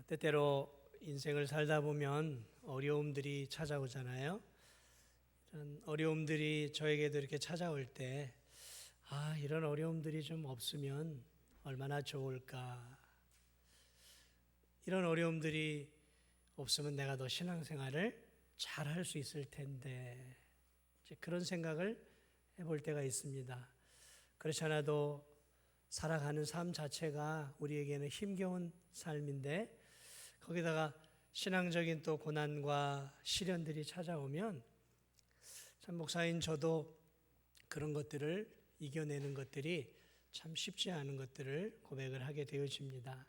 때때로 인생을 살다 보면 어려움들이 찾아오잖아요. 이런 어려움들이 저에게도 이렇게 찾아올 때, 이런 어려움들이 좀 없으면 얼마나 좋을까. 이런 어려움들이 없으면 내가 더 신앙생활을 잘 할 수 있을 텐데, 이제 그런 생각을 해볼 때가 있습니다. 그렇지 않아도 살아가는 삶 자체가 우리에게는 힘겨운 삶인데, 거기다가 신앙적인 또 고난과 시련들이 찾아오면 참 목사인 저도 그런 것들을 이겨내는 것들이 참 쉽지 않은 것들을 고백을 하게 되어집니다.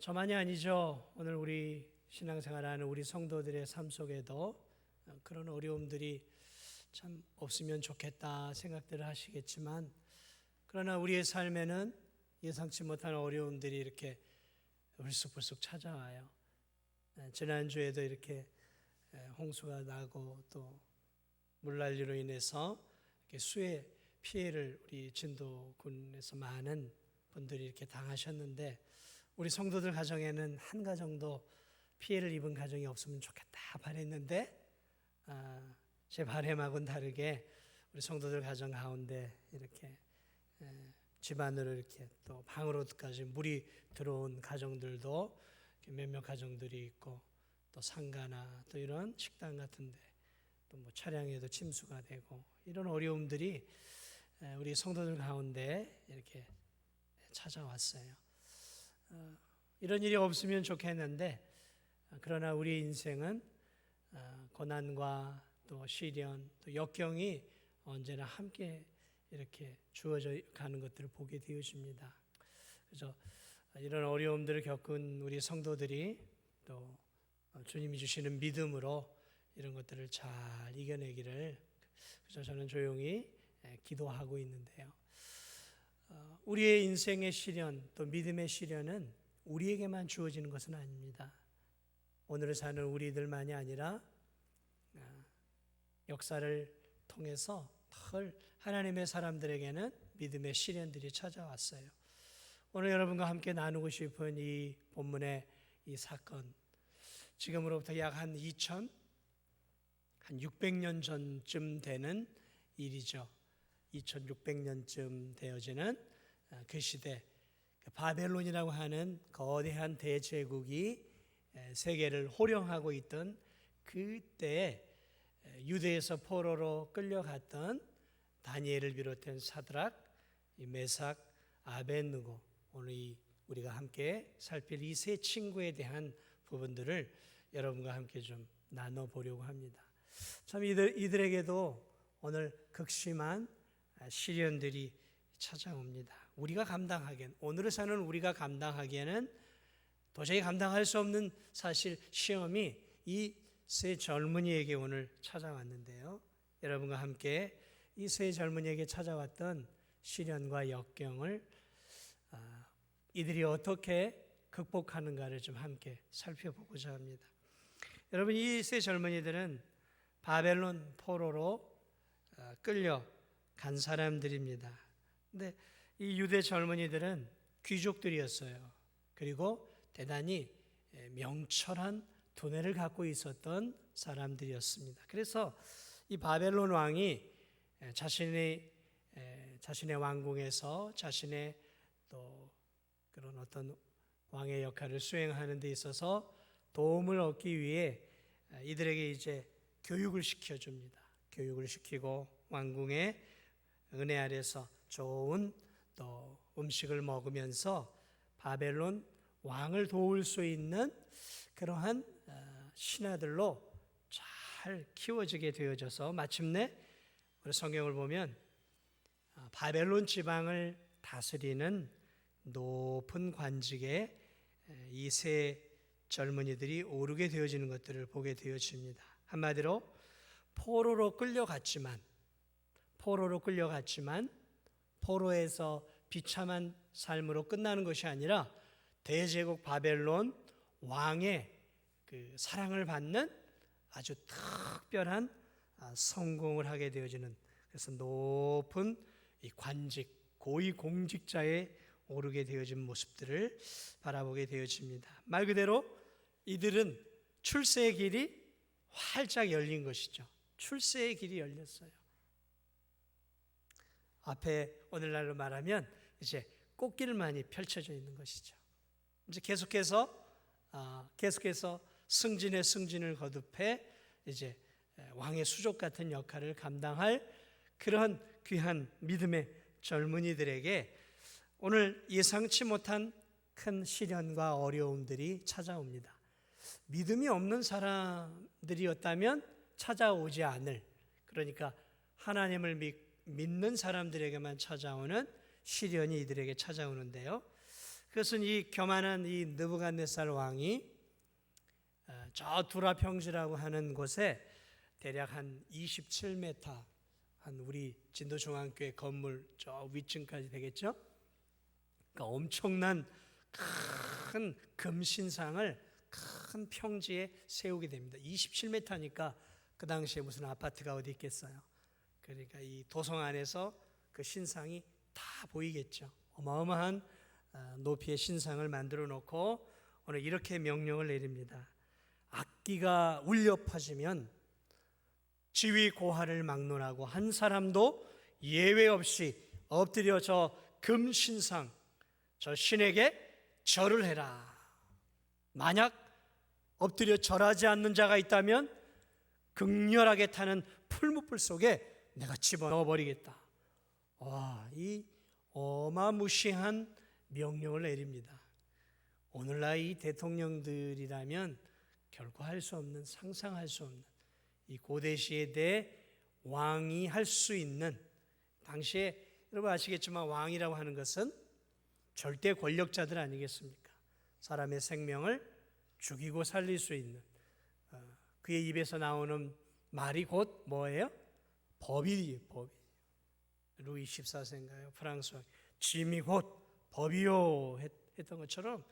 저만이 아니죠. 오늘 우리 신앙생활하는 우리 성도들의 삶 속에도 그런 어려움들이 참 없으면 좋겠다 생각들을 하시겠지만, 그러나 우리의 삶에는 예상치 못한 어려움들이 이렇게 불쑥불쑥 찾아와요. 지난주에도 이렇게 홍수가 나고 또 물난리로 인해서 이렇게 수해 피해를 우리 진도군에서 많은 분들이 이렇게 당하셨는데, 우리 성도들 가정에는 한 가정도 피해를 입은 가정이 없으면 좋겠다 바랬는데, 제 바람하고는 다르게 우리 성도들 가정 가운데 이렇게 집안으로 이렇게 또 방으로까지 물이 들어온 가정들도 몇몇 가정들이 있고, 또 상가나 또 이런 식당 같은데 또 뭐 차량에도 침수가 되고, 이런 어려움들이 우리 성도들 가운데 이렇게 찾아왔어요. 이런 일이 없으면 좋겠는데, 그러나 우리 인생은 고난과 또 시련, 또 역경이 언제나 함께 이렇게 주어져 가는 것들을 보게 되어집니다. 그래서 이런 어려움들을 겪은 우리 성도들이 또 주님이 주시는 믿음으로 이런 것들을 잘 이겨내기를, 그래서 저는 조용히 기도하고 있는데요. 우리의 인생의 시련, 또 믿음의 시련은 우리에게만 주어지는 것은 아닙니다. 오늘을 사는 우리들만이 아니라 역사를 통해서 늘 하나님의 사람들에게는 믿음의 시련들이 찾아왔어요. 오늘 여러분과 함께 나누고 싶은 이 본문의 이 사건, 지금으로부터 약 한 600년 전쯤 되는 일이죠. 2600년쯤 되어지는 그 시대, 바벨론이라고 하는 거대한 대제국이 세계를 호령하고 있던 그때에 유대에서 포로로 끌려갔던 다니엘을 비롯한 사드락, 메삭, 아벳느고, 오늘 우리가 함께 살필 이 세 친구에 대한 부분들을 여러분과 함께 좀 나눠보려고 합니다. 참 이들에게도 오늘 극심한 시련들이 찾아옵니다. 우리가 감당하기엔, 오늘을 사는 우리가 감당하기에는 도저히 감당할 수 없는 사실 시험이 이 세 젊은이에게 오늘 찾아왔는데요. 여러분과 함께 이 세 젊은이에게 찾아왔던 시련과 역경을 이들이 어떻게 극복하는가를 좀 함께 살펴보고자 합니다. 여러분, 이 세 젊은이들은 바벨론 포로로 끌려간 사람들입니다. 근데 이 유대 젊은이들은 귀족들이었어요. 그리고 대단히 명철한 두뇌를 갖고 있었던 사람들이었습니다. 그래서 이 바벨론 왕이 자신의 왕궁에서 자신의 또 그런 어떤 왕의 역할을 수행하는 데 있어서 도움을 얻기 위해 이들에게 이제 교육을 시켜줍니다. 교육을 시키고 왕궁의 은혜 아래서 좋은 또 음식을 먹으면서 바벨론 왕을 도울 수 있는 그러한 신하들로 잘 키워지게 되어져서 마침내 우리 성경을 보면 바벨론 지방을 다스리는 높은 관직에 이 세 젊은이들이 오르게 되어지는 것들을 보게 되어집니다. 한마디로 포로로 끌려갔지만 포로에서 비참한 삶으로 끝나는 것이 아니라 대제국 바벨론 왕의 그 사랑을 받는 아주 특별한 성공을 하게 되어지는, 그래서 높은 이 관직, 고위 공직자에 오르게 되어진 모습들을 바라보게 되어집니다. 말 그대로 이들은 출세의 길이 활짝 열린 것이죠. 출세의 길이 열렸어요. 앞에 오늘날로 말하면 이제 꽃길만이 펼쳐져 있는 것이죠. 이제 계속해서 승진의 승진을 거듭해 이제 왕의 수족 같은 역할을 감당할 그러한 귀한 믿음의 젊은이들에게 오늘 예상치 못한 큰 시련과 어려움들이 찾아옵니다. 믿음이 없는 사람들이었다면 찾아오지 않을, 그러니까 하나님을 믿는 사람들에게만 찾아오는 시련이 이들에게 찾아오는데요. 그것은 이 교만한 이 느부갓네살 왕이 저 두라 평지라고 하는 곳에 대략 한 27m, 한 우리 진도중앙교회 건물 저 위층까지 되겠죠? 그러니까 엄청난 큰 금신상을 큰 평지에 세우게 됩니다. 27m니까 그 당시에 무슨 아파트가 어디 있겠어요. 그러니까 이 도성 안에서 그 신상이 다 보이겠죠. 어마어마한 높이의 신상을 만들어 놓고 오늘 이렇게 명령을 내립니다. 악기가 울려 퍼지면 지위 고하를 막론하고 한 사람도 예외 없이 엎드려 저 금신상, 저 신에게 절을 해라. 만약 엎드려 절하지 않는 자가 있다면 극렬하게 타는 풀무불 속에 내가 집어넣어 버리겠다. 와, 이 어마무시한 명령을 내립니다. 오늘날 이 대통령들이라면 결코 할 수 없는, 상상할 수 없는 이 고대 시대 왕이 할 수 있는, 당시에 여러분 아시겠지만 왕이라고 하는 것은 절대 권력자들 아니겠습니까? 사람의 생명을 죽이고 살릴 수 있는, 그의 입에서 나오는 말이 곧 뭐예요? 법이에요. 법이. 루이 14세인가요? 프랑스어 짐이 곧 법이요 했던 것처럼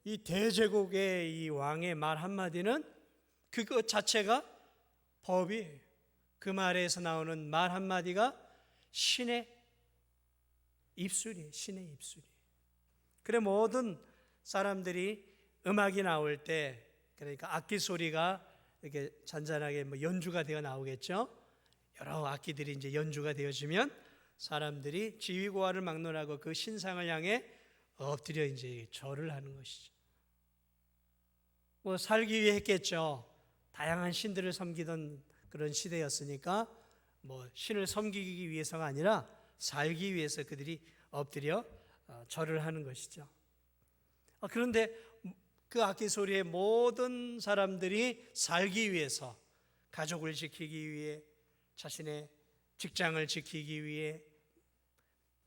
이 대제국의 이 왕의 말 한마디는 그것 자체가 법이에요. 그 말에서 나오는 말 한마디가 신의 입술이에요. 신의 입술이에요. 그래 모든 사람들이 음악이 나올 때, 그러니까 악기 소리가 이렇게 잔잔하게 뭐 연주가 되어 나오겠죠. 여러 악기들이 이제 연주가 되어지면 사람들이 지휘고하를 막론하고 그 신상을 향해 엎드려 이제 절을 하는 것이죠. 뭐 살기 위해 했겠죠. 다양한 신들을 섬기던 그런 시대였으니까 뭐 신을 섬기기 위해서가 아니라 살기 위해서 그들이 엎드려 절을 하는 것이죠. 그런데 그 악기 소리에 모든 사람들이 살기 위해서, 가족을 지키기 위해, 자신의 직장을 지키기 위해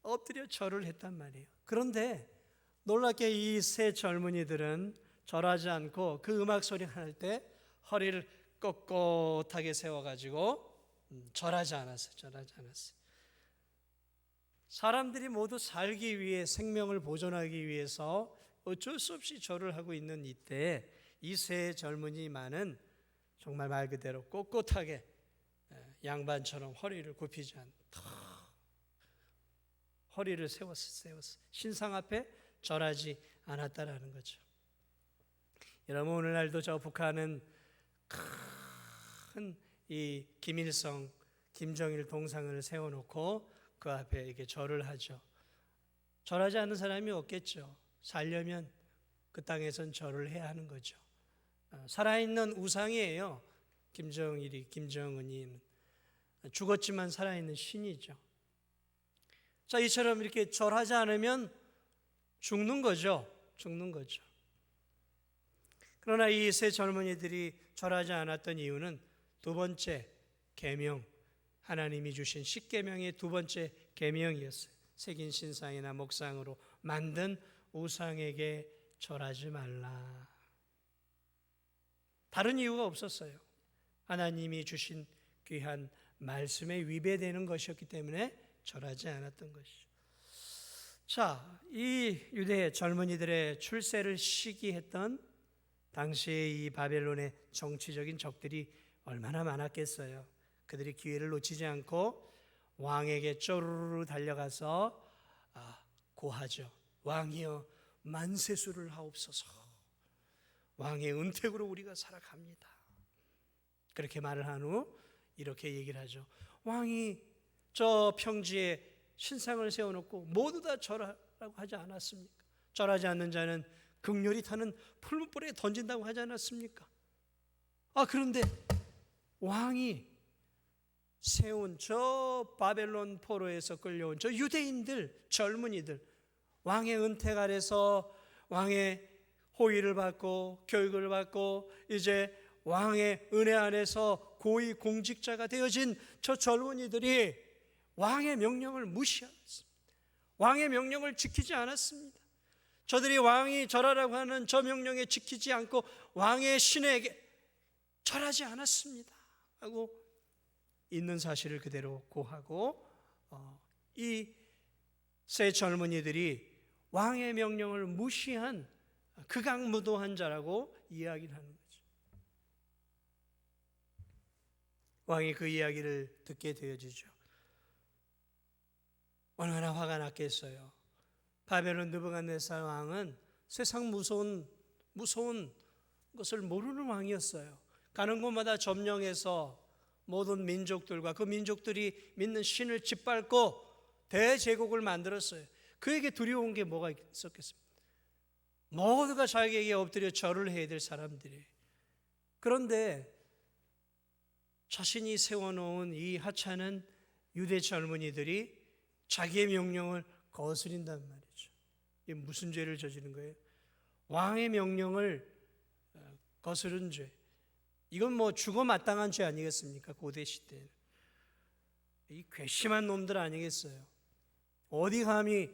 엎드려 절을 했단 말이에요. 그런데 놀랍게 이 세 젊은이들은 절하지 않고 그 음악 소리가 날 때 허리를 꼿꼿하게 세워가지고 절하지 않았어요. 사람들이 모두 살기 위해, 생명을 보존하기 위해서 어쩔 수 없이 절을 하고 있는 이때 이 세 젊은이만은 정말 말 그대로 꼿꼿하게 양반처럼 허리를 굽히지 않고 허리를 세웠어. 신상 앞에 절하지 않았다라는 거죠. 여러분 오늘날도 저 북한은 큰 이 김일성, 김정일 동상을 세워놓고 그 앞에 이렇게 절을 하죠. 절하지 않는 사람이 없겠죠. 살려면 그 땅에선 절을 해야 하는 거죠. 살아있는 우상이에요. 김정일이, 김정은이 죽었지만 살아있는 신이죠. 자, 이처럼 이렇게 절하지 않으면 죽는 거죠. 그러나 이 세 젊은이들이 절하지 않았던 이유는 두 번째 계명, 하나님이 주신 십계명의 두 번째 계명이었어요. 새긴 신상이나 목상으로 만든 우상에게 절하지 말라. 다른 이유가 없었어요. 하나님이 주신 귀한 말씀에 위배되는 것이었기 때문에 절하지 않았던 것이죠. 자, 이 유대 젊은이들의 출세를 시기했던 당시의 이 바벨론의 정치적인 적들이 얼마나 많았겠어요. 그들이 기회를 놓치지 않고 왕에게 쪼르르 달려가서 고하죠. 왕이여 만세수를 하옵소서. 왕의 은택으로 우리가 살아갑니다. 그렇게 말을 한 후 이렇게 얘기를 하죠. 왕이 저 평지에 신상을 세워놓고 모두 다 절하라고 하지 않았습니까? 절하지 않는 자는 극렬히 타는 풀무불에 던진다고 하지 않았습니까? 그런데 왕이 세운 저 바벨론 포로에서 끌려온 저 유대인들, 젊은이들, 왕의 은택 아래서 왕의 호의를 받고 교육을 받고 이제 왕의 은혜 안에서 고위 공직자가 되어진 저 젊은이들이 왕의 명령을 무시했습니다. 왕의 명령을 지키지 않았습니다. 저들이 왕이 절하라고 하는 저 명령에 지키지 않고 왕의 신에게 절하지 않았습니다 하고 있는 사실을 그대로 고하고 이 세 젊은이들이 왕의 명령을 무시한 극악무도한 자라고 이야기를 하는 거죠. 왕이 그 이야기를 듣게 되어지죠. 얼마나 화가 났겠어요. 바벨론 느부갓네살 왕은 세상 무서운 것을 모르는 왕이었어요. 가는 곳마다 점령해서 모든 민족들과 그 민족들이 믿는 신을 짓밟고 대제국을 만들었어요. 그에게 두려운 게 뭐가 있었겠습니까? 모두가 자기에게 엎드려 절을 해야 될 사람들이. 그런데 자신이 세워놓은 이 하찮은 유대 젊은이들이 자기의 명령을 거스린단 말이죠. 이게 무슨 죄를 저지른 거예요? 왕의 명령을 거스른 죄. 이건 뭐 죽어 마땅한 죄 아니겠습니까? 고대 시대에는. 이 괘씸한 놈들 아니겠어요? 어디 감히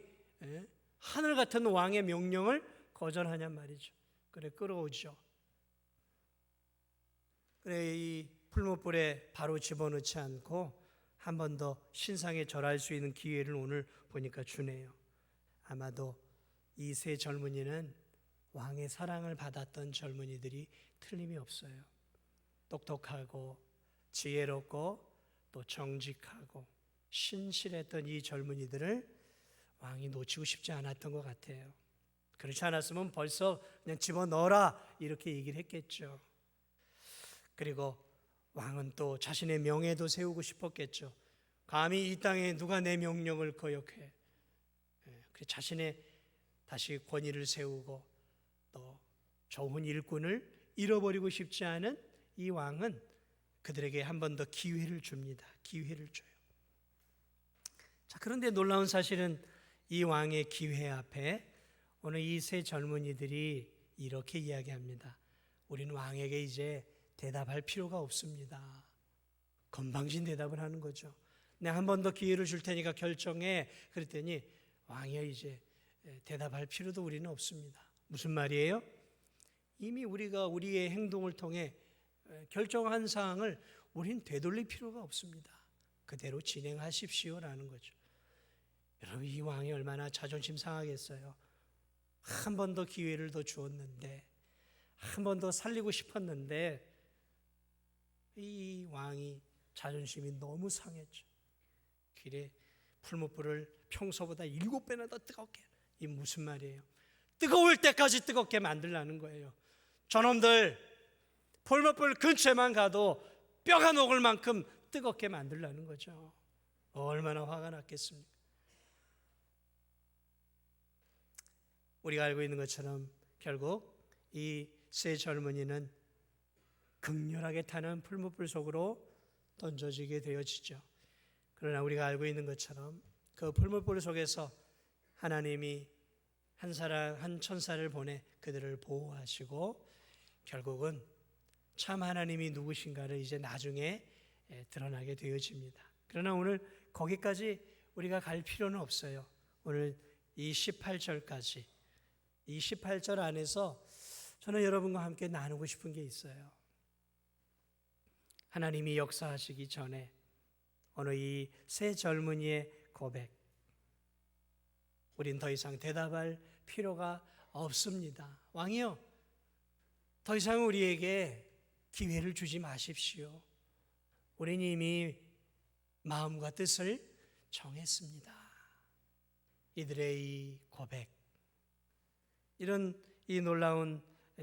하늘 같은 왕의 명령을 거절하냔 말이죠. 그래 끌어오죠. 그래 이 풀무불에 바로 집어넣지 않고 한 번 더 신상에 절할 수 있는 기회를 오늘 보니까 주네요. 아마도 이 세 젊은이는 왕의 사랑을 받았던 젊은이들이 틀림이 없어요. 똑똑하고 지혜롭고 또 정직하고 신실했던 이 젊은이들을 왕이 놓치고 싶지 않았던 것 같아요. 그렇지 않았으면 벌써 그냥 집어넣어라 이렇게 얘기를 했겠죠. 그리고 왕은 또 자신의 명예도 세우고 싶었겠죠. 감히 이 땅에 누가 내 명령을 거역해. 자신의 다시 권위를 세우고 또 좋은 일꾼을 잃어버리고 싶지 않은 이 왕은 그들에게 한 번 더 기회를 줍니다. 기회를 줘요. 자, 그런데 놀라운 사실은 이 왕의 기회 앞에 오늘 이 세 젊은이들이 이렇게 이야기합니다. 우리는 왕에게 이제 대답할 필요가 없습니다. 건방진 대답을 하는 거죠. 내가 한 번 더 기회를 줄 테니까 결정해. 그랬더니 왕이여 이제 대답할 필요도 우리는 없습니다. 무슨 말이에요? 이미 우리가 우리의 행동을 통해 결정한 사항을 우리는 되돌릴 필요가 없습니다. 그대로 진행하십시오라는 거죠. 여러분 이 왕이 얼마나 자존심 상하겠어요. 한 번 더 기회를 더 주었는데 한 번 더 살리고 싶었는데 이 왕이 자존심이 너무 상했죠. 길에 풀무불을 평소보다 7배나 더 뜨겁게. 이 무슨 말이에요? 뜨거울 때까지 뜨겁게 만들라는 거예요. 저놈들 풀무불 근처에만 가도 뼈가 녹을 만큼 뜨겁게 만들라는 거죠. 얼마나 화가 났겠습니까? 우리가 알고 있는 것처럼 결국 이 세 젊은이는 극렬하게 타는 풀무불 속으로 던져지게 되어지죠. 그러나 우리가 알고 있는 것처럼 그 풀무불 속에서 하나님이 한 천사를 보내 그들을 보호하시고 결국은 참 하나님이 누구신가를 이제 나중에 드러나게 되어집니다. 그러나 오늘 거기까지 우리가 갈 필요는 없어요. 오늘 이 18절까지 이 18절 안에서 저는 여러분과 함께 나누고 싶은 게 있어요. 하나님이 역사하시기 전에 오늘 이 세 젊은이의 고백, 우린 더 이상 대답할 필요가 없습니다. 왕이요, 더 이상 우리에게 기회를 주지 마십시오. 우린 이미 마음과 뜻을 정했습니다. 이들의 이 고백, 이런 이 놀라운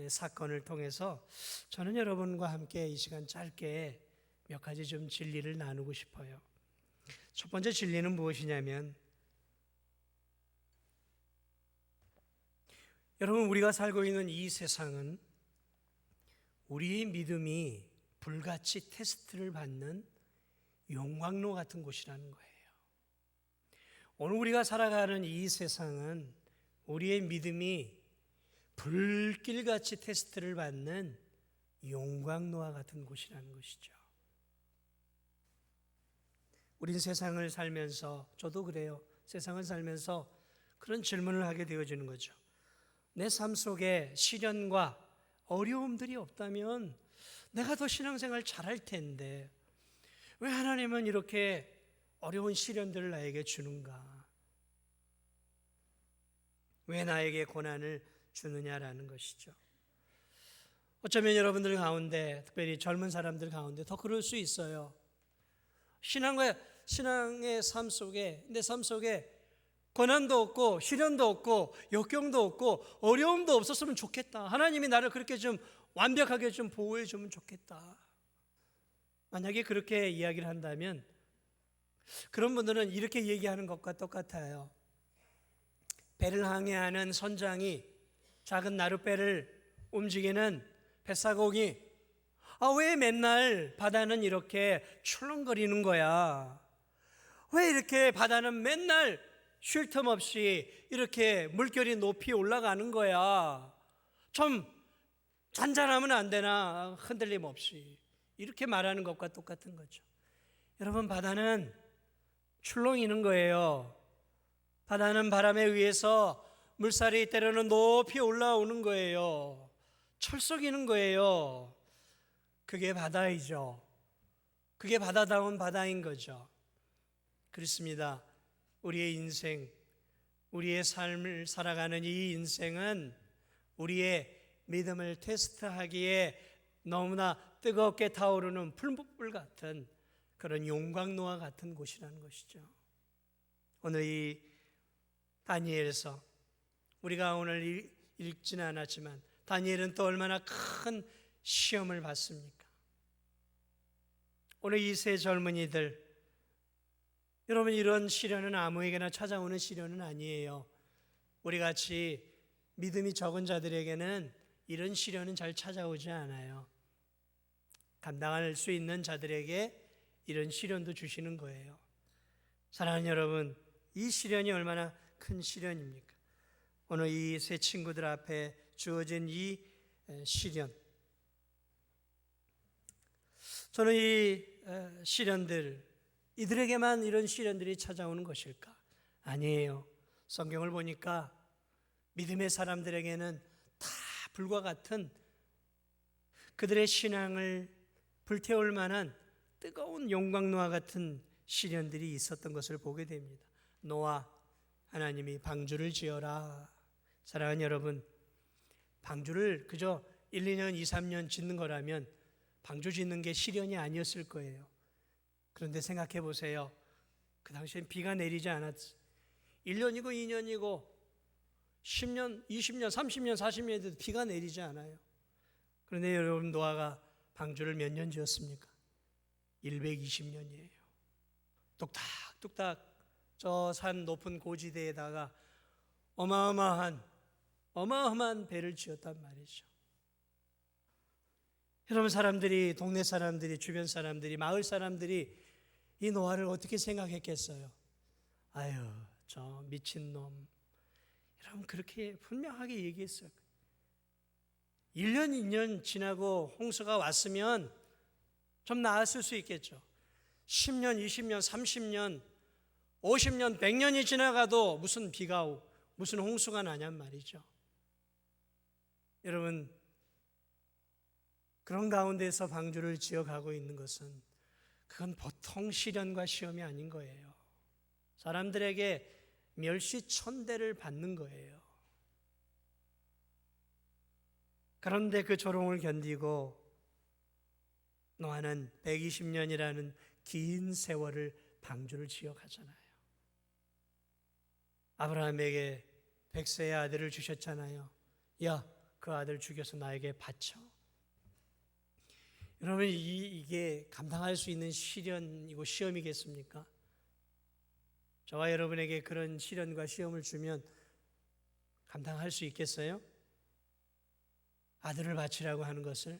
사건을 통해서 저는 여러분과 함께 이 시간 짧게 몇 가지 좀 진리를 나누고 싶어요. 첫 번째 진리는 무엇이냐면, 여러분, 우리가 살고 있는 이 세상은 우리의 믿음이 불같이 테스트를 받는 용광로 같은 곳이라는 거예요. 오늘 우리가 살아가는 이 세상은 우리의 믿음이 불길같이 테스트를 받는 용광로와 같은 곳이라는 것이죠. 우린 세상을 살면서, 저도 그래요, 세상을 살면서 그런 질문을 하게 되어지는 거죠. 내 삶 속에 시련과 어려움들이 없다면 내가 더 신앙생활 잘할 텐데 왜 하나님은 이렇게 어려운 시련들을 나에게 주는가? 왜 나에게 고난을 주느냐라는 것이죠. 어쩌면 여러분들 가운데, 특별히 젊은 사람들 가운데 더 그럴 수 있어요. 신앙의 삶 속에, 내 삶 속에 고난도 없고 시련도 없고 역경도 없고 어려움도 없었으면 좋겠다. 하나님이 나를 그렇게 좀 완벽하게 좀 보호해 주면 좋겠다. 만약에 그렇게 이야기를 한다면 그런 분들은 이렇게 얘기하는 것과 똑같아요. 배를 항해하는 선장이 작은 나룻배를 움직이는 뱃사공이 왜 맨날 바다는 이렇게 출렁거리는 거야? 왜 이렇게 바다는 맨날 쉴 틈 없이 이렇게 물결이 높이 올라가는 거야? 좀 잔잔하면 안 되나? 흔들림 없이. 이렇게 말하는 것과 똑같은 거죠. 여러분, 바다는 출렁이는 거예요. 바다는 바람에 의해서 물살이 때로는 높이 올라오는 거예요. 철썩이는 거예요. 그게 바다이죠. 그게 바다다운 바다인 거죠. 그렇습니다. 우리의 인생, 우리의 삶을 살아가는 이 인생은 우리의 믿음을 테스트하기에 너무나 뜨겁게 타오르는 풀무불 같은 그런 용광로와 같은 곳이라는 것이죠. 오늘 이 다니엘서, 우리가 오늘 읽지는 않았지만 다니엘은 또 얼마나 큰 시험을 받습니까? 오늘 이 세 젊은이들, 여러분, 이런 시련은 아무에게나 찾아오는 시련은 아니에요. 우리같이 믿음이 적은 자들에게는 이런 시련은 잘 찾아오지 않아요. 감당할 수 있는 자들에게 이런 시련도 주시는 거예요. 사랑하는 여러분, 이 시련이 얼마나 큰 시련입니까? 오늘 이 세 친구들 앞에 주어진 이 시련, 저는 이 시련들, 이들에게만 이런 시련들이 찾아오는 것일까? 아니에요. 성경을 보니까 믿음의 사람들에게는 다 불과 같은, 그들의 신앙을 불태울 만한 뜨거운 용광로와 같은 시련들이 있었던 것을 보게 됩니다. 노아, 하나님이 방주를 지어라. 사랑하는 여러분, 방주를 그저 1, 2년, 2, 3년 짓는 거라면 방주 짓는 게 시련이 아니었을 거예요. 그런데 생각해 보세요. 그 당시엔 비가 내리지 않았어요. 1년이고 2년이고 10년, 20년, 30년, 40년이 돼도 비가 내리지 않아요. 그런데 여러분, 노아가 방주를 몇 년 지었습니까? 120년이에요. 뚝딱뚝딱 저 산 높은 고지대에다가 어마어마한 배를 지었단 말이죠. 여러분, 사람들이, 동네 사람들이, 주변 사람들이, 마을 사람들이 이 노아를 어떻게 생각했겠어요? 아유, 저 미친놈. 여러분, 그렇게 분명하게 얘기했어요. 1년, 2년 지나고 홍수가 왔으면 좀 나았을 수 있겠죠. 10년, 20년, 30년, 50년, 100년이 지나가도 무슨 비가 오고 무슨 홍수가 나냔 말이죠. 여러분, 그런 가운데서 방주를 지어가고 있는 것은 그건 보통 시련과 시험이 아닌 거예요. 사람들에게 멸시천대를 받는 거예요. 그런데 그 조롱을 견디고 노아는 120년이라는 긴 세월을 방주를 지어가잖아요. 아브라함에게 100세의 아들을 주셨잖아요. 야, 그 아들 죽여서 나에게 바쳐. 여러분, 이게 감당할 수 있는 시련이고 시험이겠습니까? 저와 여러분에게 그런 시련과 시험을 주면 감당할 수 있겠어요? 아들을 바치라고 하는 것을.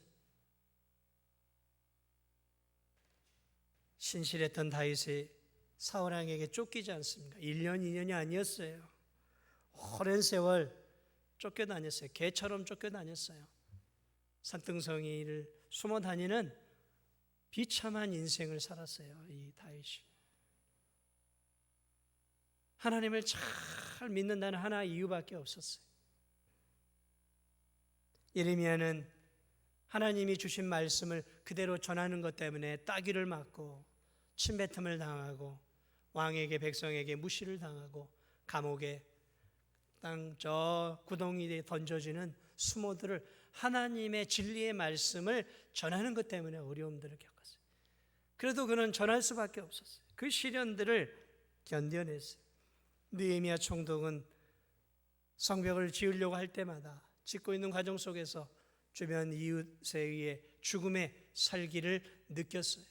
신실했던 다윗이 사울 왕에게 쫓기지 않습니까? 1년, 2년이 아니었어요. 오랜 세월 쫓겨다녔어요. 개처럼 쫓겨다녔어요. 산등성이를 숨어 다니는 비참한 인생을 살았어요. 이 다윗이. 하나님을 잘 믿는다는 하나 이유밖에 없었어요. 예레미야는 하나님이 주신 말씀을 그대로 전하는 것 때문에 따귀를 맞고 침뱉음을 당하고 왕에게 백성에게 무시를 당하고 감옥에 땅 저 구덩이에 던져지는 수모들을 하나님의 진리의 말씀을 전하는 것 때문에 어려움들을 겪었어요. 그래도 그는 전할 수밖에 없었어요. 그 시련들을 견뎌냈어요. 느헤미야 총독은 성벽을 지으려고 할 때마다 짓고 있는 과정 속에서 주변 이웃에 의해 죽음의 살기를 느꼈어요.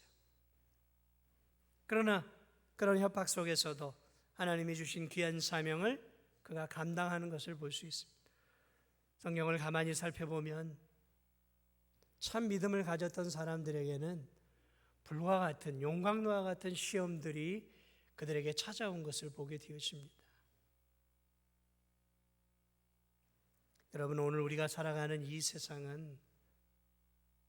그러나 그런 협박 속에서도 하나님이 주신 귀한 사명을 그가 감당하는 것을 볼 수 있습니다. 성경을 가만히 살펴보면 참 믿음을 가졌던 사람들에게는 불과 같은 용광로와 같은 시험들이 그들에게 찾아온 것을 보게 되어집니다. 여러분, 오늘 우리가 살아가는 이 세상은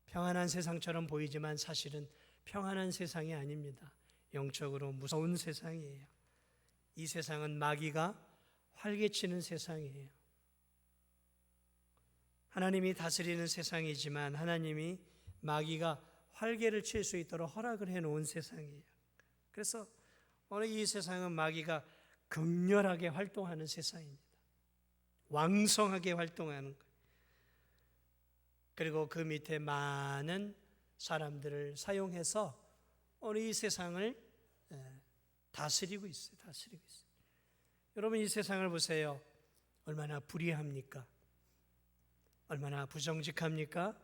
평안한 세상처럼 보이지만 사실은 평안한 세상이 아닙니다. 영적으로 무서운 세상이에요. 이 세상은 마귀가 활개치는 세상이에요. 하나님이 다스리는 세상이지만 하나님이 마귀가 활개를 칠 수 있도록 허락을 해놓은 세상이에요. 그래서 오늘 이 세상은 마귀가 극렬하게 활동하는 세상입니다. 왕성하게 활동하는 거예요. 그리고 그 밑에 많은 사람들을 사용해서 오늘 이 세상을 다스리고 있어요. 여러분, 이 세상을 보세요. 얼마나 불의합니까? 얼마나 부정직합니까?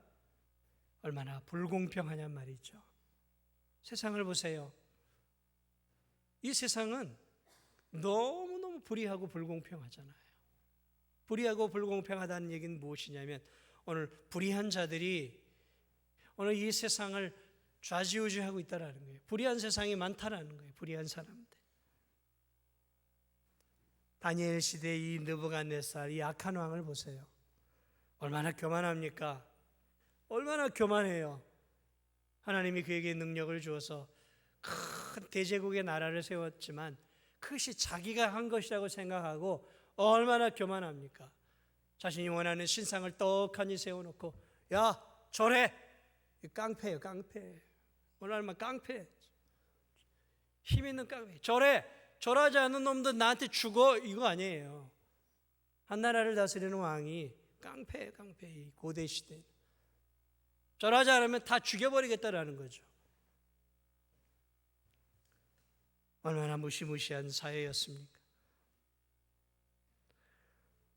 얼마나 불공평하냔 말이죠. 세상을 보세요. 이 세상은 너무너무 불의하고 불공평하잖아요. 불의하고 불공평하다는 얘기는 무엇이냐면 오늘 불의한 자들이 오늘 이 세상을 좌지우지하고 있다라는 거예요. 불의한 세상이 많다라는 거예요. 불의한 사람들. 다니엘 시대 이 느부갓네살, 이 악한 왕을 보세요. 얼마나 교만합니까? 얼마나 교만해요. 하나님이 그에게 능력을 주어서 큰 대제국의 나라를 세웠지만 그것이 자기가 한 것이라고 생각하고 얼마나 교만합니까? 자신이 원하는 신상을 떡하니 세워놓고 야, 절해! 깡패예요, 깡패. 오늘만 깡패. 힘 있는 깡패. 절해! 절하지 않는 놈들 나한테 죽어! 이거 아니에요. 한 나라를 다스리는 왕이 깡패예요, 깡패. 이 고대 시대. 절하지 않으면 다 죽여버리겠다라는 거죠. 얼마나 무시무시한 사회였습니까?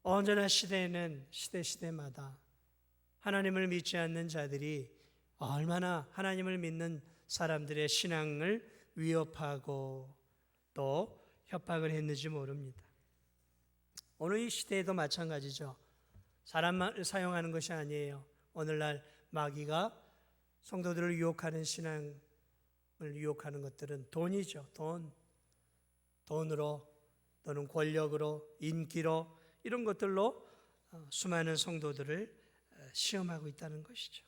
언제나 시대에는 시대마다 하나님을 믿지 않는 자들이 얼마나 하나님을 믿는 사람들의 신앙을 위협하고 또 협박을 했는지 모릅니다. 오늘 이 시대에도 마찬가지죠. 사람을 사용하는 것이 아니에요. 오늘날 마귀가 성도들을 유혹하는 신앙을 유혹하는 것들은 돈이죠. 돈으로 또는 권력으로, 인기로 이런 것들로 수많은 성도들을 시험하고 있다는 것이죠.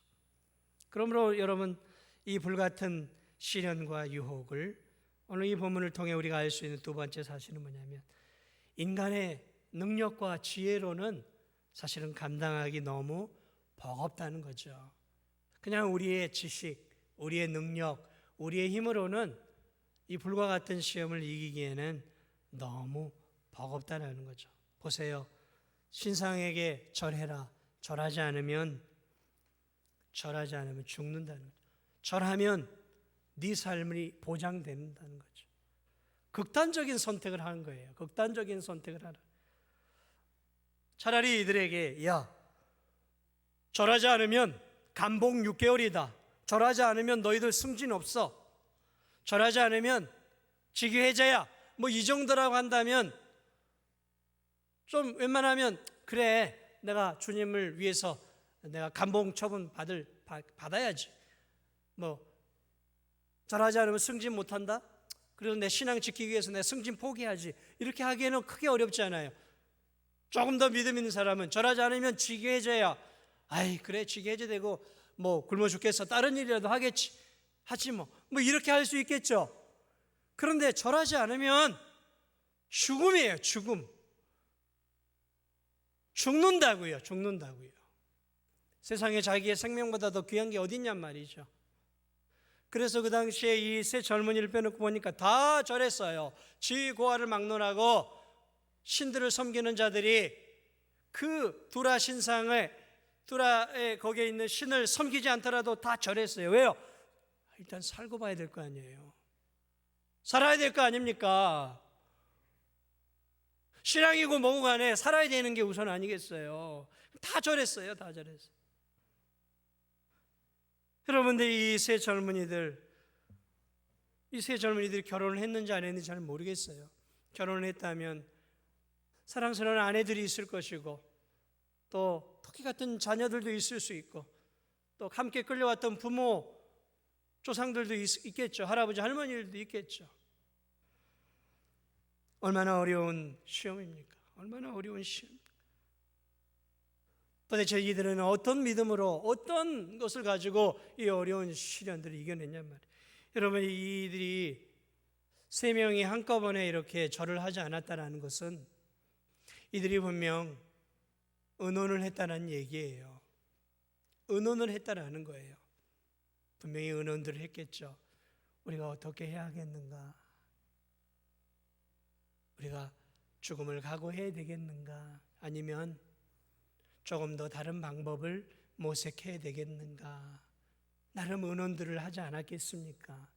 그러므로 여러분, 이 불같은 시련과 유혹을 오늘 이 본문을 통해 우리가 알 수 있는 두 번째 사실은 뭐냐면 인간의 능력과 지혜로는 사실은 감당하기 너무 버겁다는 거죠. 그냥 우리의 지식, 우리의 능력, 우리의 힘으로는 이 불과 같은 시험을 이기기에는 너무 버겁다는 거죠. 보세요. 신상에게 절해라. 절하지 않으면 죽는다는 거죠. 절하면 네 삶이 보장된다는 거죠. 극단적인 선택을 하는 거예요. 극단적인 선택을 하라. 차라리 이들에게 야, 절하지 않으면 감봉 6개월이다. 절하지 않으면 너희들 승진 없어. 절하지 않으면 직위해제야. 뭐 이 정도라고 한다면 좀 웬만하면 그래, 내가 주님을 위해서 내가 감봉 처분 받아야지. 뭐 절하지 않으면 승진 못한다? 그래도 내 신앙 지키기 위해서 내 승진 포기하지. 이렇게 하기에는 크게 어렵지 않아요. 조금 더 믿음 있는 사람은 절하지 않으면 직위해제야. 아이 그래, 직위해제되고 뭐 굶어 죽겠어, 다른 일이라도 하겠지, 하지 뭐 이렇게 할 수 있겠죠. 그런데 절하지 않으면 죽음이에요. 죽는다고요. 세상에 자기의 생명보다 더 귀한 게 어디 있냔 말이죠. 그래서 그 당시에 이 세 젊은이를 빼놓고 보니까 다 절했어요. 지위 고하를 막론하고 신들을 섬기는 자들이 그 두라 신상을, 두라에 거기에 있는 신을 섬기지 않더라도 다 절했어요. 왜요? 일단 살고 봐야 될 거 아니에요. 살아야 될 거 아닙니까? 신앙이고 뭐고 간에 살아야 되는 게 우선 아니겠어요. 다 절했어요. 여러분들 이 세 젊은이들이 결혼을 했는지 안 했는지 잘 모르겠어요. 결혼을 했다면 사랑스러운 아내들이 있을 것이고 또 토끼 같은 자녀들도 있을 수 있고 또 함께 끌려왔던 부모, 조상들도 있겠죠. 할아버지, 할머니들도 있겠죠. 얼마나 어려운 시험입니까? 얼마나 어려운 시험. 도대체 이들은 어떤 믿음으로, 어떤 것을 가지고 이 어려운 시련들을 이겨냈냔 말이에요. 여러분, 이들이 세 명이 한꺼번에 이렇게 절을 하지 않았다는 것은 이들이 분명 의논을 했다는 얘기예요. 의논을 했다라는 거예요. 분명히 의논들을 했겠죠. 우리가 어떻게 해야 하겠는가? 우리가 죽음을 각오해야 되겠는가? 아니면 조금 더 다른 방법을 모색해야 되겠는가? 나름 의논들을 하지 않았겠습니까?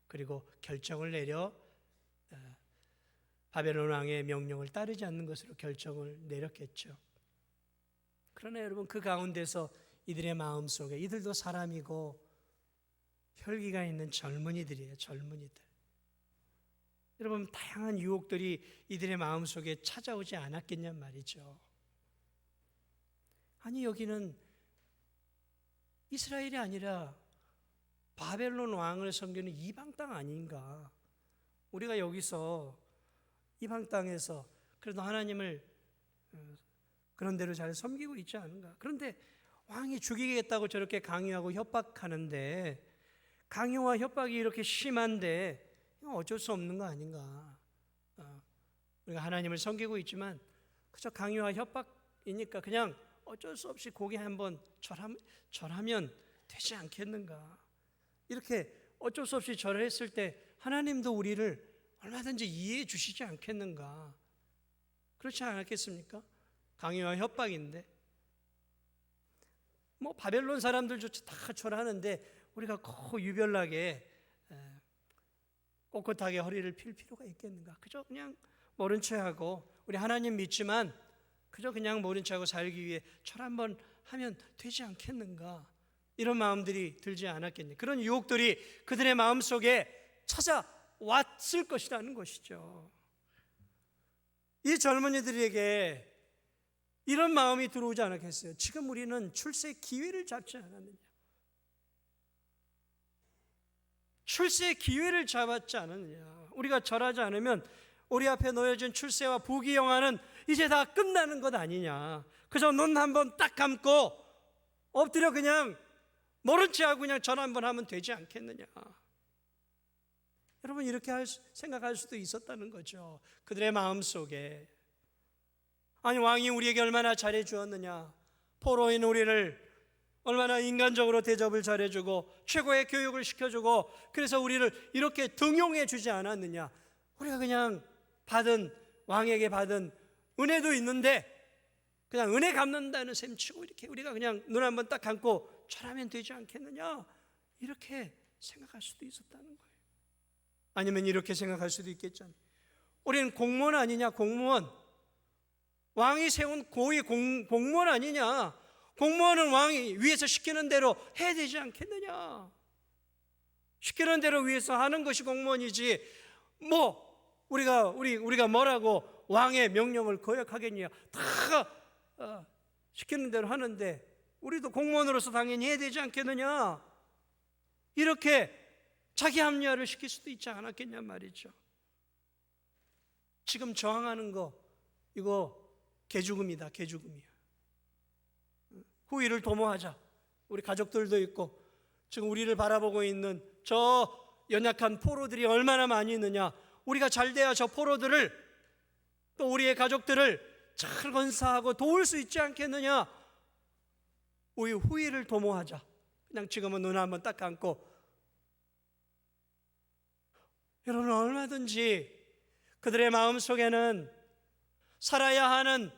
그리고 결정을 내려 바벨론 왕의 명령을 따르지 않는 것으로 결정을 내렸겠죠. 그러나 여러분, 그 가운데서 이들의 마음속에, 이들도 사람이고 혈기가 있는 젊은이들이에요. 젊은이들. 여러분, 다양한 유혹들이 이들의 마음속에 찾아오지 않았겠냔 말이죠. 아니, 여기는 이스라엘이 아니라 바벨론 왕을 섬기는 이방 땅 아닌가? 우리가 여기서 이방 땅에서 그래도 하나님을 그런 대로 잘 섬기고 있지 않은가? 그런데 왕이 죽이겠다고 저렇게 강요하고 협박하는데, 강요와 협박이 이렇게 심한데 이건 어쩔 수 없는 거 아닌가? 우리가 하나님을 섬기고 있지만 그저 강요와 협박이니까 그냥 어쩔 수 없이 고개 한번 절하면 되지 않겠는가? 이렇게 어쩔 수 없이 절을 했을 때 하나님도 우리를 얼마든지 이해해 주시지 않겠는가? 그렇지 않았겠습니까? 강요와 협박인데 뭐 바벨론 사람들조차 다 절하는데 우리가 꼭 유별나게 꼿꼿하게 허리를 필 필요가 있겠는가? 그저 그냥 모른 체하고, 우리 하나님 믿지만 그저 그냥 모른 체하고 살기 위해 절 한번 하면 되지 않겠는가? 이런 마음들이 들지 않았겠냐? 그런 유혹들이 그들의 마음속에 찾아왔을 것이라는 것이죠. 이 젊은이들에게 이런 마음이 들어오지 않았겠어요? 지금 우리는 출세 기회를 잡지 않았느냐? 출세의 기회를 잡았지 않았느냐? 우리가 절하지 않으면 우리 앞에 놓여진 출세와 부귀 영화는 이제 다 끝나는 것 아니냐? 그저 눈 한번 딱 감고 엎드려 그냥 모른 체하고 그냥 절 한번 하면 되지 않겠느냐? 여러분, 이렇게 생각할 수도 있었다는 거죠. 그들의 마음속에. 아니, 왕이 우리에게 얼마나 잘해 주었느냐? 포로인 우리를 얼마나 인간적으로 대접을 잘해주고 최고의 교육을 시켜주고, 그래서 우리를 이렇게 등용해 주지 않았느냐? 우리가 그냥 왕에게 받은 은혜도 있는데 그냥 은혜 갚는다는 셈 치고 이렇게 우리가 그냥 눈 한번 딱 감고 절하면 되지 않겠느냐? 이렇게 생각할 수도 있었다는 거예요. 아니면 이렇게 생각할 수도 있겠죠. 우리는 공무원 아니냐? 공무원. 왕이 세운 고위 공무원 아니냐? 공무원은 왕이 위에서 시키는 대로 해야 되지 않겠느냐? 시키는 대로 위에서 하는 것이 공무원이지, 우리가 뭐라고 왕의 명령을 거역하겠냐? 다 시키는 대로 하는데 우리도 공무원으로서 당연히 해야 되지 않겠느냐? 이렇게 자기 합리화를 시킬 수도 있지 않았겠냐 말이죠. 지금 저항하는 거, 이거 개죽음이다, 개죽음이야. 후위를 도모하자. 우리 가족들도 있고 지금 우리를 바라보고 있는 저 연약한 포로들이 얼마나 많이 있느냐. 우리가 잘 돼야 저 포로들을, 또 우리의 가족들을 잘 건사하고 도울 수 있지 않겠느냐. 우리 후위를 도모하자. 그냥 지금은 눈 한번 딱 감고, 여러분 얼마든지 그들의 마음속에는 살아야 하는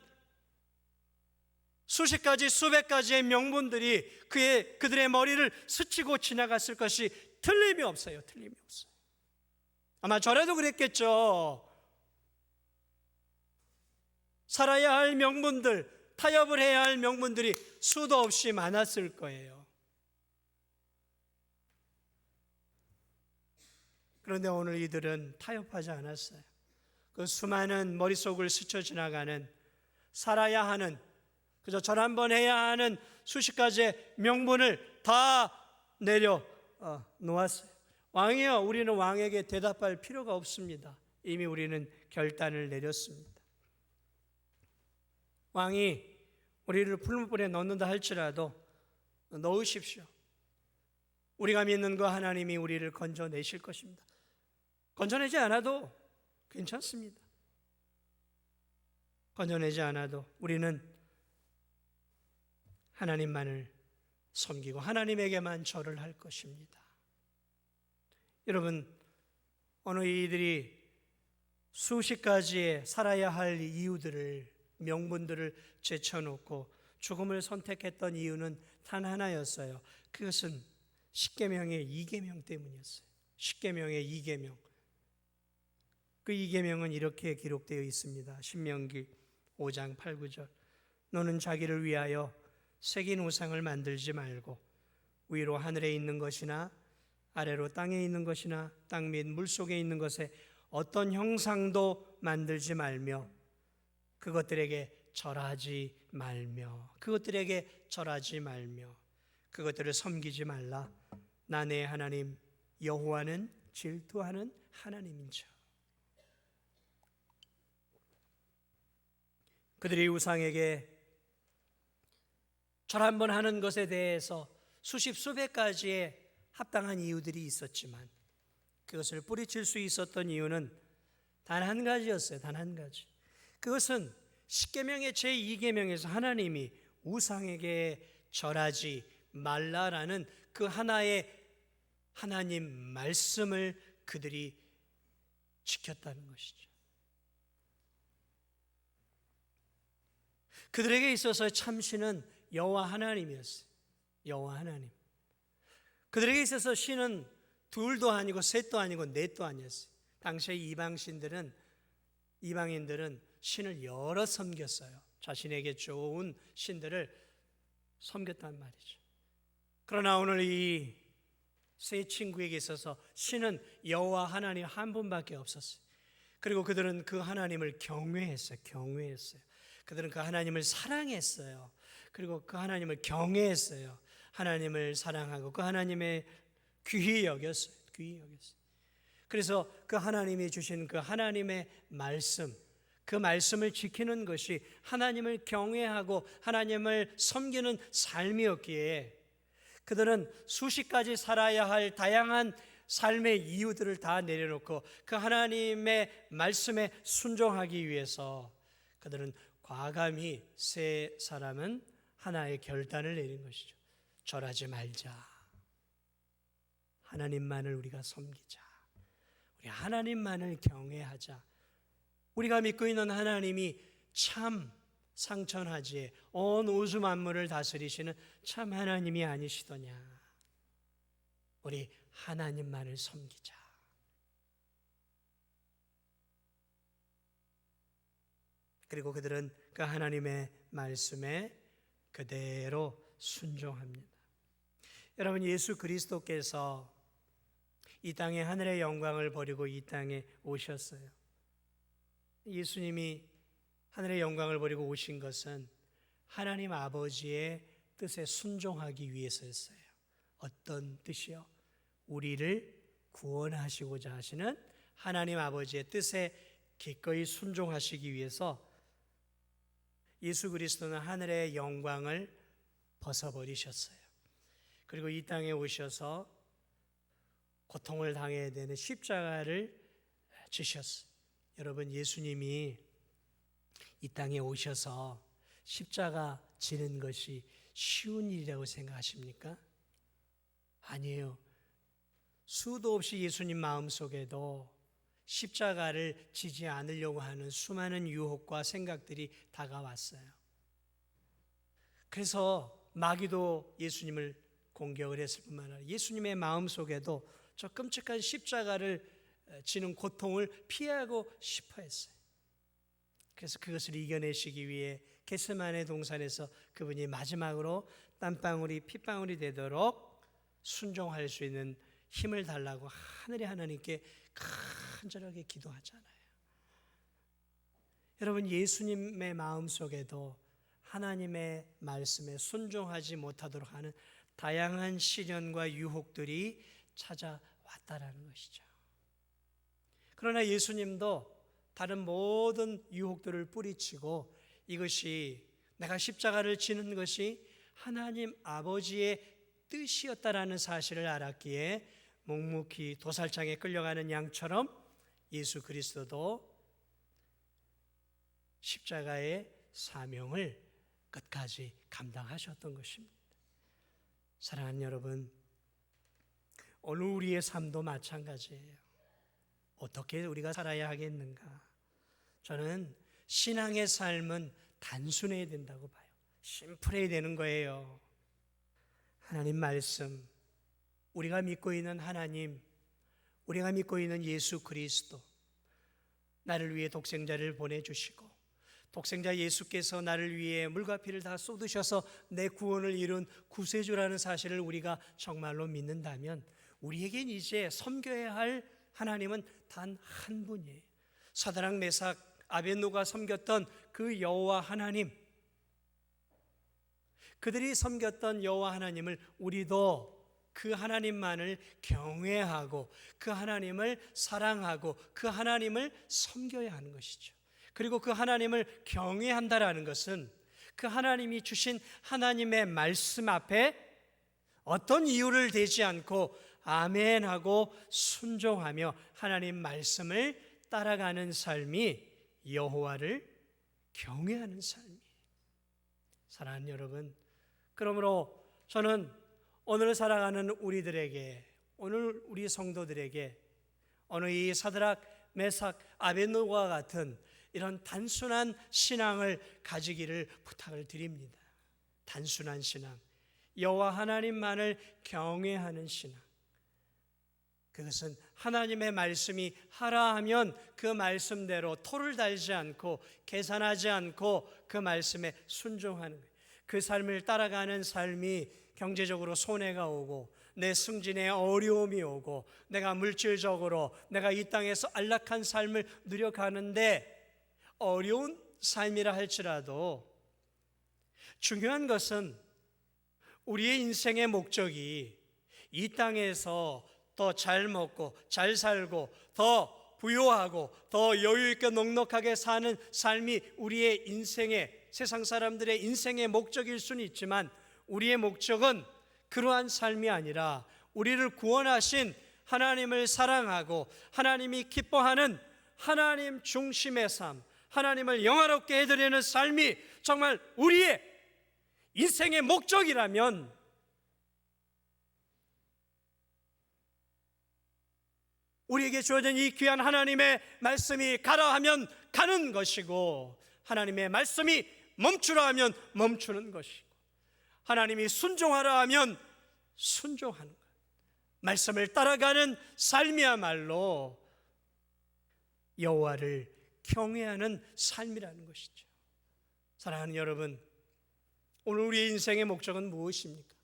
수십 가지 수백 가지의 명분들이 그들의 머리를 스치고 지나갔을 것이 틀림이 없어요. 틀림이 없어요. 아마 저라도 그랬겠죠. 살아야 할 명분들, 타협을 해야 할 명분들이 수도 없이 많았을 거예요. 그런데 오늘 이들은 타협하지 않았어요. 그 수많은 머릿속을 스쳐 지나가는, 살아야 하는, 그저 절 한번 해야 하는 수십 가지의 명분을 다 내려 놓았어요. 왕이여, 우리는 왕에게 대답할 필요가 없습니다. 이미 우리는 결단을 내렸습니다. 왕이 우리를 풀무불에 넣는다 할지라도 넣으십시오. 우리가 믿는 그 하나님이 우리를 건져내실 것입니다. 건져내지 않아도 괜찮습니다. 건져내지 않아도 우리는 하나님만을 섬기고 하나님에게만 절을 할 것입니다. 여러분, 오늘 이들이 수십 가지의 살아야 할 이유들을, 명분들을 제쳐놓고 죽음을 선택했던 이유는 단 하나였어요. 그것은 십계명의 이계명 때문이었어요. 십계명의 이계명. 그 이계명은 이렇게 기록되어 있습니다. 신명기 5장 8, 9절. 너는 자기를 위하여 새긴 우상을 만들지 말고 위로 하늘에 있는 것이나 아래로 땅에 있는 것이나 땅 및 물속에 있는 것에 어떤 형상도 만들지 말며 그것들에게 절하지 말며 그것들을 섬기지 말라. 나 내 하나님 여호와는 질투하는 하나님인즉. 그들이 우상에게 절 한번 하는 것에 대해서 수십 수백 가지의 합당한 이유들이 있었지만 그것을 뿌리칠 수 있었던 이유는 단 한 가지였어요. 단 한 가지. 그것은 십계명의 제2계명에서 하나님이 우상에게 절하지 말라라는 그 하나의 하나님 말씀을 그들이 지켰다는 것이죠. 그들에게 있어서 참신은 여호와 하나님이었어요. 여호와 하나님. 그들에게 있어서 신은 둘도 아니고 셋도 아니고 넷도 아니었어요. 당시의 이방인들은 신을 여러 섬겼어요. 자신에게 좋은 신들을 섬겼단 말이죠. 그러나 오늘 이 세 친구에게 있어서 신은 여호와 하나님 한 분밖에 없었어요. 그리고 그들은 그 하나님을 경외했어요. 그들은 그 하나님을 사랑했어요. 그리고 그 하나님을 경외했어요. 하나님을 사랑하고 그 하나님의 귀히 여겼어요. 그래서 그 하나님이 주신 그 하나님의 말씀, 그 말씀을 지키는 것이 하나님을 경외하고 하나님을 섬기는 삶이었기에 그들은 수십 가지 살아야 할 다양한 삶의 이유들을 다 내려놓고 그 하나님의 말씀에 순종하기 위해서 그들은 과감히 세 사람은 하나의 결단을 내린 것이죠. 절하지 말자. 하나님만을 우리가 섬기자. 우리 하나님만을 경외하자. 우리가 믿고 있는 하나님이 참 상천하지에 온 우주 만물을 다스리시는 참 하나님이 아니시더냐. 우리 하나님만을 섬기자. 그리고 그들은 그 하나님의 말씀에 그대로 순종합니다. 여러분, 예수 그리스도께서 이 땅에 하늘의 영광을 버리고 이 땅에 오셨어요. 예수님이 하늘의 영광을 버리고 오신 것은 하나님 아버지의 뜻에 순종하기 위해서였어요. 어떤 뜻이요? 우리를 구원하시고자 하시는 하나님 아버지의 뜻에 기꺼이 순종하시기 위해서 예수 그리스도는 하늘의 영광을 벗어버리셨어요. 그리고 이 땅에 오셔서 고통을 당해야 되는 십자가를 지셨어요. 여러분, 예수님이 이 땅에 오셔서 십자가 지는 것이 쉬운 일이라고 생각하십니까? 아니에요. 수도 없이 예수님 마음속에도 십자가를 지지 않으려고 하는 수많은 유혹과 생각들이 다가왔어요. 그래서 마귀도 예수님을 공격을 했을 뿐만 아니라 예수님의 마음속에도 저 끔찍한 십자가를 지는 고통을 피하고 싶어 했어요. 그래서 그것을 이겨내시기 위해 겟세마네 동산에서 그분이 마지막으로 땀방울이 핏방울이 되도록 순종할 수 있는 힘을 달라고 하늘의 하나님께 간절하게 기도하잖아요. 여러분, 예수님의 마음속에도 하나님의 말씀에 순종하지 못하도록 하는 다양한 시련과 유혹들이 찾아왔다라는 것이죠. 그러나 예수님도 다른 모든 유혹들을 뿌리치고 이것이 내가 십자가를 지는 것이 하나님 아버지의 뜻이었다라는 사실을 알았기에 묵묵히 도살장에 끌려가는 양처럼 예수 그리스도도 십자가의 사명을 끝까지 감당하셨던 것입니다. 사랑하는 여러분, 오늘 우리의 삶도 마찬가지예요. 어떻게 우리가 살아야 하겠는가? 저는 신앙의 삶은 단순해야 된다고 봐요. 심플해야 되는 거예요. 하나님 말씀, 우리가 믿고 있는 하나님, 우리가 믿고 있는 예수 그리스도, 나를 위해 독생자를 보내주시고 독생자 예수께서 나를 위해 물과 피를 다 쏟으셔서 내 구원을 이룬 구세주라는 사실을 우리가 정말로 믿는다면 우리에겐 이제 섬겨야 할 하나님은 단 한 분이에요. 사드락 메삭 아벳노가 섬겼던 그 여호와 하나님, 그들이 섬겼던 여호와 하나님을 우리도 그 하나님만을 경외하고 그 하나님을 사랑하고 그 하나님을 섬겨야 하는 것이죠. 그리고 그 하나님을 경외한다라는 것은 그 하나님이 주신 하나님의 말씀 앞에 어떤 이유를 대지 않고 아멘하고 순종하며 하나님 말씀을 따라가는 삶이 여호와를 경외하는 삶이에요. 사랑하는 여러분, 그러므로 저는 오늘 살아가는 우리들에게, 오늘 우리 성도들에게 오늘 이 사드락 메삭 아벳노고와 같은 이런 단순한 신앙을 가지기를 부탁을 드립니다. 단순한 신앙, 여호와 하나님만을 경외하는 신앙. 그것은 하나님의 말씀이 하라 하면 그 말씀대로 토를 달지 않고 계산하지 않고 그 말씀에 순종하는 거예요. 그 삶을 따라가는 삶이 경제적으로 손해가 오고 내 승진에 어려움이 오고 내가 물질적으로 내가 이 땅에서 안락한 삶을 누려가는데 어려운 삶이라 할지라도 중요한 것은 우리의 인생의 목적이 이 땅에서 더 잘 먹고 잘 살고 더 부유하고 더 여유 있게 넉넉하게 사는 삶이 우리의 인생의, 세상 사람들의 인생의 목적일 수는 있지만 우리의 목적은 그러한 삶이 아니라 우리를 구원하신 하나님을 사랑하고 하나님이 기뻐하는 하나님 중심의 삶, 하나님을 영화롭게 해드리는 삶이 정말 우리의 인생의 목적이라면 우리에게 주어진 이 귀한 하나님의 말씀이 가라 하면 가는 것이고 하나님의 말씀이 멈추라 하면 멈추는 것이고 하나님이 순종하라 하면 순종하는 것, 말씀을 따라가는 삶이야말로 여호와를 경외하는 삶이라는 것이죠. 사랑하는 여러분, 오늘 우리의 인생의 목적은 무엇입니까?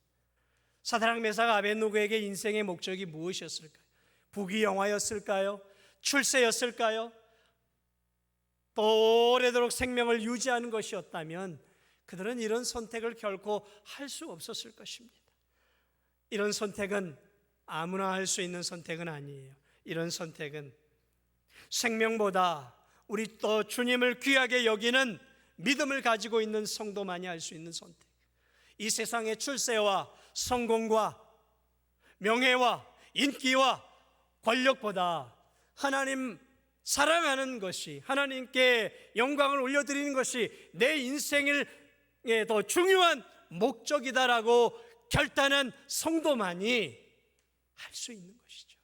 사드락 메삭 아벳느고에게 인생의 목적이 무엇이었을까요? 부귀영화였을까요? 출세였을까요? 또 오래도록 생명을 유지하는 것이었다면 그들은 이런 선택을 결코 할 수 없었을 것입니다. 이런 선택은 아무나 할 수 있는 선택은 아니에요. 이런 선택은 생명보다 우리 또 주님을 귀하게 여기는 믿음을 가지고 있는 성도만이 할 수 있는 선택. 이 세상의 출세와 성공과 명예와 인기와 권력보다 하나님 사랑하는 것이, 하나님께 영광을 올려드리는 것이 내 인생의 더 중요한 목적이다라고 결단한 성도만이 할 수 있는 것이죠.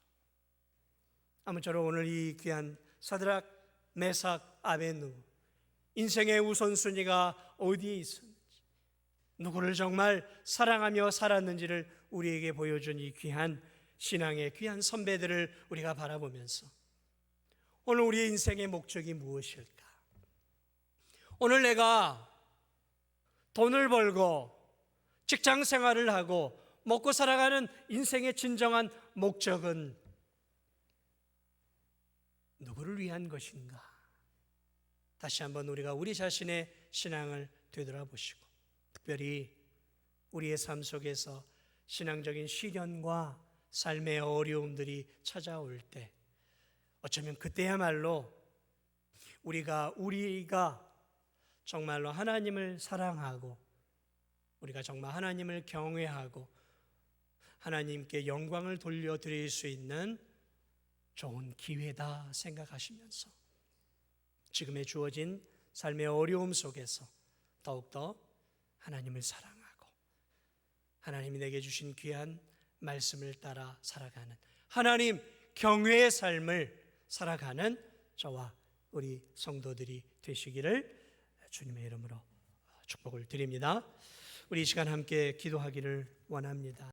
아무쪼록 오늘 이 귀한 사드락 메삭 아벳느고 인생의 우선순위가 어디에 있었는지, 누구를 정말 사랑하며 살았는지를 우리에게 보여준 이 귀한 신앙의 귀한 선배들을 우리가 바라보면서 오늘 우리의 인생의 목적이 무엇일까? 오늘 내가 돈을 벌고 직장 생활을 하고 먹고 살아가는 인생의 진정한 목적은 누구를 위한 것인가? 다시 한번 우리가 우리 자신의 신앙을 되돌아보시고, 특별히 우리의 삶 속에서 신앙적인 시련과 삶의 어려움들이 찾아올 때, 어쩌면 그때야말로 우리가 정말로 하나님을 사랑하고 우리가 정말 하나님을 경외하고 하나님께 영광을 돌려드릴 수 있는 좋은 기회다 생각하시면서 지금의 주어진 삶의 어려움 속에서 더욱더 하나님을 사랑하고 하나님이 내게 주신 귀한 말씀을 따라 살아가는 하나님 경외의 삶을 살아가는 저와 우리 성도들이 되시기를 주님의 이름으로 축복을 드립니다. 우리 이 시간 함께 기도하기를 원합니다.